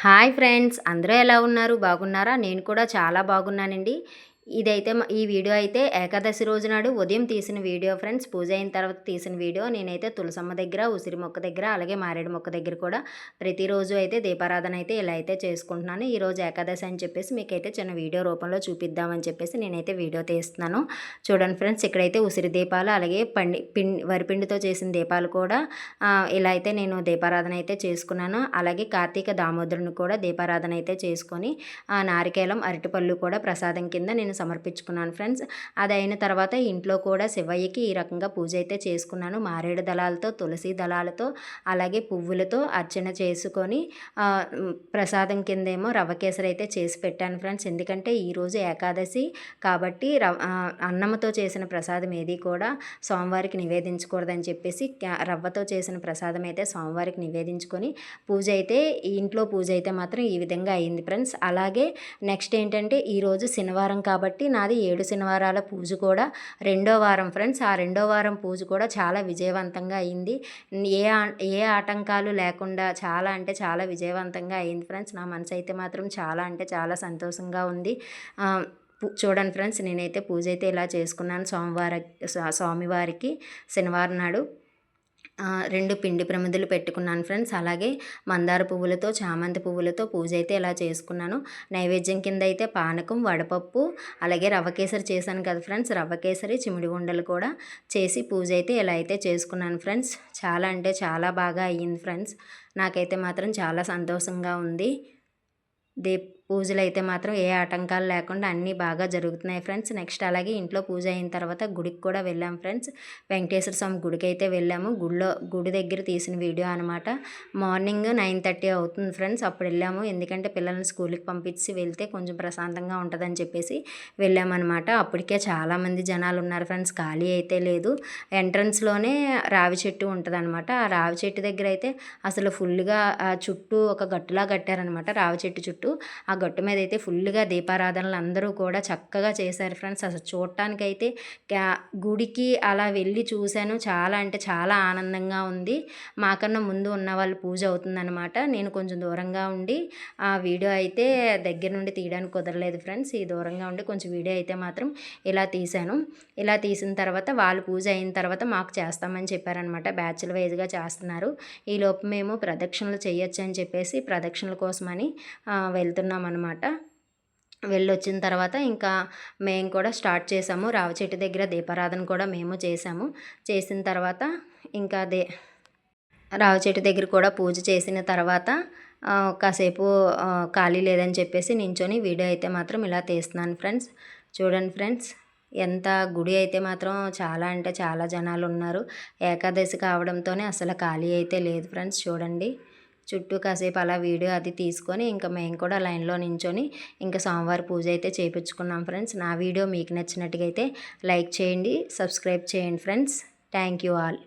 Hi friends, అందరూ ఎలా ఉన్నారు? బాగున్నారా? నేను కూడా చాలా బాగున్నానండి. ఇదైతే ఈ వీడియో అయితే ఏకాదశి రోజు నాడు ఉదయం తీసిన వీడియో ఫ్రెండ్స్. పూజ అయిన తర్వాత తీసిన వీడియో. నేనైతే తులసమ్మ దగ్గర, ఉసిరి మొక్క దగ్గర, అలాగే మారేడు మొక్క దగ్గర కూడా ప్రతిరోజు అయితే దీపారాధన అయితే ఇలా అయితే చేసుకుంటున్నాను. ఈరోజు ఏకాదశి అని చెప్పేసి మీకైతే చిన్న వీడియో రూపంలో చూపిద్దామని చెప్పేసి నేనైతే వీడియో తీస్తున్నాను. చూడండి ఫ్రెండ్స్, ఇక్కడైతే ఉసిరి దీపాలు, అలాగే వరిపిండితో చేసిన దీపాలు కూడా ఇలా అయితే నేను దీపారాధన అయితే చేసుకున్నాను. అలాగే కార్తీక దామోదరుని కూడా దీపారాధన అయితే చేసుకొని నారికేలం, అరటిపళ్ళు కూడా ప్రసాదం కింద నేను సమర్పించుకున్నాను ఫ్రెండ్స్. అది అయిన తర్వాత ఇంట్లో కూడా శివయ్యకి ఈ రకంగా పూజ అయితే చేసుకున్నాను. మారేడు దళాలతో, తులసి దళాలతో, అలాగే పువ్వులతో అర్చన చేసుకొని ప్రసాదం కిందేమో రవ్వ కేసరి అయితే చేసి పెట్టాను ఫ్రెండ్స్. ఎందుకంటే ఈరోజు ఏకాదశి కాబట్టి అన్నంతో చేసిన ప్రసాదం ఏది కూడా స్వామివారికి నివేదించకూడదని చెప్పేసి రవ్వతో చేసిన ప్రసాదం అయితే స్వామివారికి నివేదించుకొని పూజ అయితే ఇంట్లో పూజ అయితే మాత్రం ఈ విధంగా అయింది ఫ్రెండ్స్. అలాగే నెక్స్ట్ ఏంటంటే ఈరోజు శనివారం కాబట్టి నాది 7 శనివారాల పూజ కూడా రెండో వారం ఫ్రెండ్స్. ఆ రెండో వారం పూజ కూడా చాలా విజయవంతంగా అయింది. ఏ ఆటంకాలు లేకుండా చాలా అంటే చాలా విజయవంతంగా అయింది ఫ్రెండ్స్. నా మనసు అయితే మాత్రం చాలా అంటే చాలా సంతోషంగా ఉంది. చూడండి ఫ్రెండ్స్, నేనైతే పూజ అయితే ఇలా చేసుకున్నాను స్వామివారికి శనివారం నాడు. 2 పిండి ప్రమిదలు పెట్టుకున్నాను ఫ్రెండ్స్. అలాగే మందార పువ్వులతో, చామంతి పువ్వులతో పూజ అయితే ఇలా చేసుకున్నాను. నైవేద్యం కింద అయితే పానకం, వడపప్పు, అలాగే రవ్వ కేసరి చేశాను కదా ఫ్రెండ్స్. రవ్వ కేసరి, చిమిడి ఉండలు కూడా చేసి పూజ అయితే ఇలా అయితే చేసుకున్నాను ఫ్రెండ్స్. చాలా అంటే చాలా బాగా అయ్యింది ఫ్రెండ్స్. నాకైతే మాత్రం చాలా సంతోషంగా ఉంది. పూజలు అయితే మాత్రం ఏ ఆటంకాలు లేకుండా అన్నీ బాగా జరుగుతున్నాయి ఫ్రెండ్స్. నెక్స్ట్ అలాగే ఇంట్లో పూజ అయిన తర్వాత గుడికి కూడా వెళ్ళాం ఫ్రెండ్స్. వెంకటేశ్వర స్వామి గుడికి అయితే వెళ్ళాము. గుడి దగ్గర తీసిన వీడియో అనమాట. మార్నింగ్ 9:30 అవుతుంది ఫ్రెండ్స్. అప్పుడు వెళ్ళాము. ఎందుకంటే పిల్లల్ని స్కూల్కి పంపించి వెళ్తే కొంచెం ప్రశాంతంగా ఉంటుందని చెప్పేసి వెళ్ళామన్నమాట. అప్పటికే చాలామంది జనాలు ఉన్నారు ఫ్రెండ్స్. ఖాళీ అయితే లేదు. ఎంట్రన్స్లోనే రావి చెట్టు ఉంటుంది అనమాట. ఆ రావి చెట్టు దగ్గర అయితే అసలు ఫుల్గా చుట్టూ ఒక గట్టులా కట్టారనమాట. రావి చెట్టు చుట్టూ ఆ గట్టు మీద అయితే ఫుల్గా దీపారాధనలు అందరూ కూడా చక్కగా చేశారు ఫ్రెండ్స్. అసలు చూడటానికైతే గుడికి అలా వెళ్ళి చూశాను. చాలా అంటే చాలా ఆనందంగా ఉంది. మాకన్నా ముందు ఉన్న వాళ్ళు పూజ అవుతుందన్నమాట. నేను కొంచెం దూరంగా ఉండి ఆ వీడియో అయితే దగ్గర నుండి తీయడానికి కుదరలేదు ఫ్రెండ్స్. ఈ దూరంగా ఉండి కొంచెం వీడియో అయితే మాత్రం ఇలా తీశాను. ఇలా తీసిన తర్వాత వాళ్ళు పూజ అయిన తర్వాత మాకు చేస్తామని చెప్పారనమాట. బ్యాచ్ల వైజ్గా చేస్తున్నారు. ఈలోపు మేము ప్రదక్షిణలు చేయొచ్చు అని చెప్పేసి ప్రదక్షిణల కోసమని వెళ్తున్నాం అనమాట. వెళ్ళొచ్చిన తర్వాత ఇంకా మేము కూడా స్టార్ట్ చేసాము. రావి చెట్టు దగ్గర దీపారాధన కూడా మేము చేసాము. చేసిన తర్వాత ఇంకా రావి చెట్టు దగ్గర కూడా పూజ చేసిన తర్వాత కాసేపు ఖాళీ లేదని చెప్పేసి నించొని వీడియో అయితే మాత్రం ఇలా తీస్తున్నాను ఫ్రెండ్స్. చూడండి ఫ్రెండ్స్, ఎంత గుడి అయితే మాత్రం చాలా అంటే చాలా జనాలు ఉన్నారు. ఏకాదశి కావడంతోనే అసలు ఖాళీ అయితే లేదు ఫ్రెండ్స్. చూడండి, చుట్టూ కాసేపు అలా వీడియో అది తీసుకొని ఇంకా మేము కూడా లైన్లో నించొని ఇంకా సోమవారం పూజ అయితే చేయించుకున్నాం ఫ్రెండ్స్. నా వీడియో మీకు నచ్చినట్టుగా అయితే లైక్ చేయండి, సబ్స్క్రైబ్ చేయండి ఫ్రెండ్స్. Thank you all.